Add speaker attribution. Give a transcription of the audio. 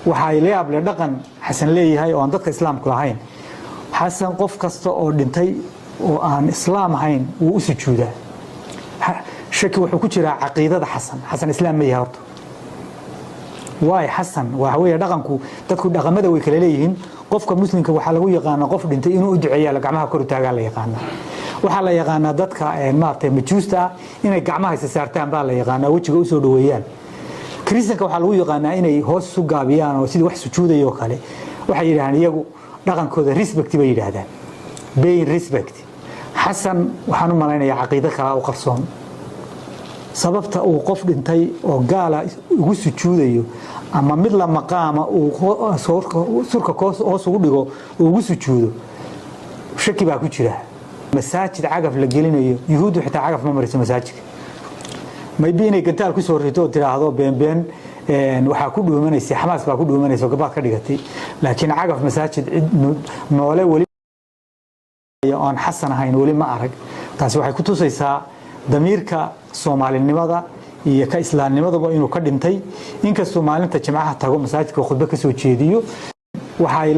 Speaker 1: waxay leeyahay dhaqan xasan leeyahay oo aan dadka islaamku lahayn xasan qof kasta oo dhintay oo aan islaam ahayn uu u sujuudaa shaki wuxuu ku jiraa caqiidada xasan islaam ma yahay horta waay xasan waxa weeye dhaqanku dadku dhaqamada way kala leeyihiin qofka muslimka waxa lagu yaqaan qof dhintay inuu u duceeyo gacmaha kor u taagaa la yaqaan waxa la yaqaan dadka maartay majuusta inay gacmaha isa saartaan baa la yaqaan wajiga u soo dhaweeyaan kristanka waxa lagu yaqaan inay hoos u gaabiyaan oo sidii wax sujuudayo kale waxay yiraahdaan iyagu dhaqankooda respect bay yiraahdaan bay respect xasan waxaan u maleynayaa caqiido kale oo qarsoon sababta uu qof dhintay oo gaala ugu sujuudayo ama mid la maqaama uu surka hoos ugu dhigo ugu sujuudo shaki baa ku jira masaajid cagaf la gelinayo yuhuud xitaa cagaf ma mariso masaajidka maybe inay gantaal ku soo rito tiraahdo been waxa ku dhuumanaysa xamaas baa ku dhuumanaysa gabaad ka dhigatay laakiin cagaf masaajid noole wali aan xasan ahayn wali ma arag taasi waxay ku tusaysaa damiirka Soomaalinimada iyo ka islaamnimadaba inuu ka dhintay inkastoo maalinta jimcaha tago masaajidka khudbad ka soo jeediyo waxay